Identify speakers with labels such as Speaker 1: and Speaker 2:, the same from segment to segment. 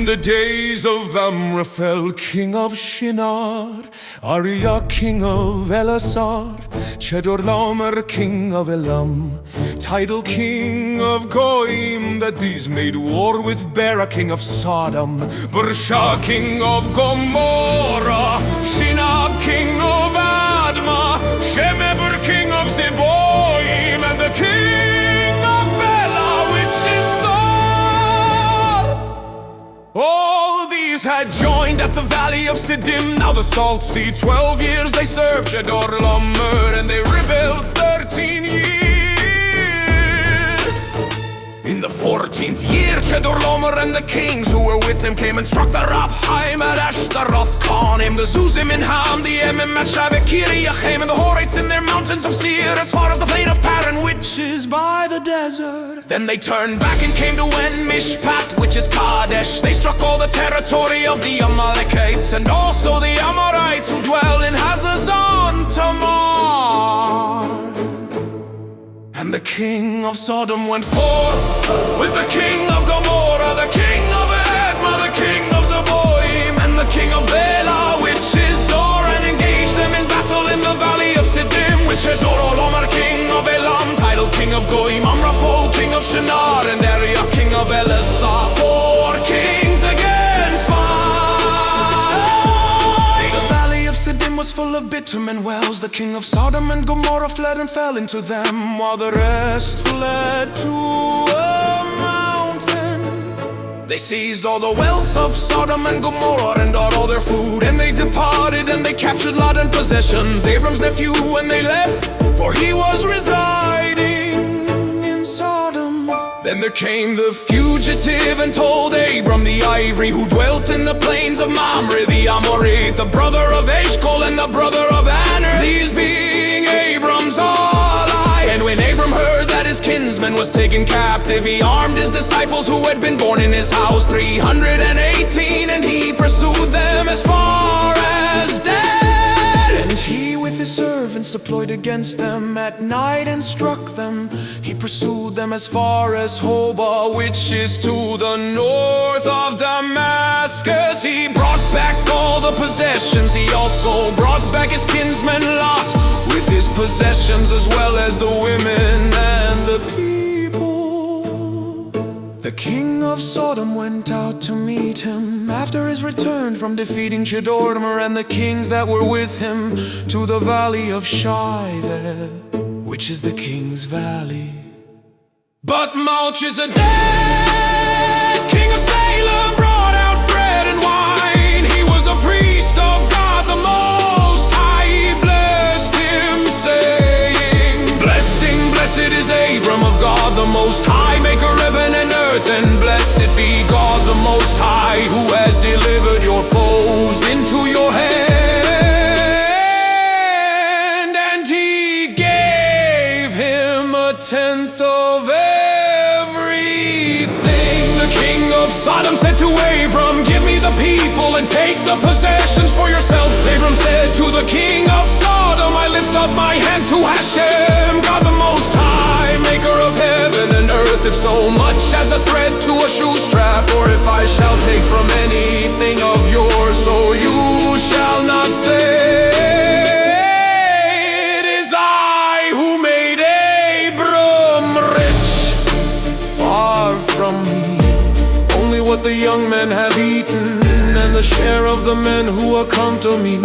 Speaker 1: In the days of Amraphel, king of Shinar, Arya, king of Elasar, Chedorlaomer, king of Elam, Tidal, king of Goim, that these made war with Bera, king of Sodom, Bersha, king of Gomorrah, Shinab, king of Admah, Shemeber, king of Zeboim, and the king of Bela, which is Sar. All these had joined at the valley of Siddim, now the Salt Sea. 12 years they served Chedorlaomer, and they rebelled 13 years. In the 14th year, Chedorlaomer and the kings who were with him came and struck the Raphaim at Ashtaroth, Karnaim, the Zuzim in Ham, the Emim at Shaveh, Kiriachem, and the Horites in their mountains of Seir, as far as the plain of Paran, which is by the desert. Then they turned back and came to En Mishpat, which is Kadesh. They struck all the territory of the Amalekites, and also the Amorites who dwell in Hazazon Tamar. And the king of Sodom went forth with the king of Gomorrah, the king of Admah, the king of Zeboim, and the king of Bela, which is Zor, and engaged them in battle in the valley of Siddim, which is Chedorlaomer, king of Elam, Tidal, king of Goim, Amraphel, king of Shinar, and Arya, king of Elasar. 4 kings against 5. The valley of Siddim was full of bitumen wells. The king of Sodom and Gomorrah fled and fell into them, while the rest fled to a mountain. They seized all the wealth of Sodom and Gomorrah and all their food, and they departed and they captured Lot and possessions, Abram's nephew, when they left, for he was residing in Sodom. Then there came the fugitive and told Abram the ivory, who dwelt in the plains of Mamre, the Amorite, the brother of Eshcol and the brother of Aner, these being Abram's ally. And when Abram heard that his kinsman was taken captive, he armed his disciples who had been born in his house, 318, and he pursued them as far as Dan. And he with his servants deployed against them at night and struck them. He pursued them as far as Hobah, which is to the north of Damascus. He brought back all the possessions. He also brought back his kinsman Lot with his possessions, as well as the women and the people. The king of Sodom went out to meet him after his return from defeating Chedorlaomer and the kings that were with him, to the valley of Shaveh, which is the king's valley. But Melchizedek, king of Salem, brought out bread and wine. He was a priest of God the Most High. He blessed him, saying, Blessed is Abram of God the Most High, maker of heaven and earth, and blessed be God the Most High, who has delivered your foes into your hand. And he gave him a tenth of everything. The king of Sodom said to Abram, Give me the people and take the possessions for yourself. Abram said to the king of Sodom, I lift up my hand to Hashem, God the Most High, maker of heaven and earth, if so much as a thread to a shoe strap, or if I shall take from anything of yours, so you shall not say, It is I who made Abram rich. Far from me, only what the young men have eaten, and the share of the men who are come to me.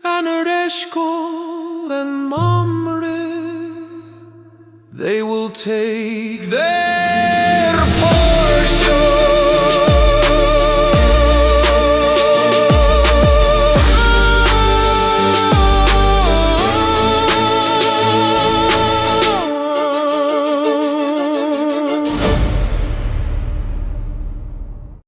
Speaker 1: Aner, Eshcol, and Mamre, they will take their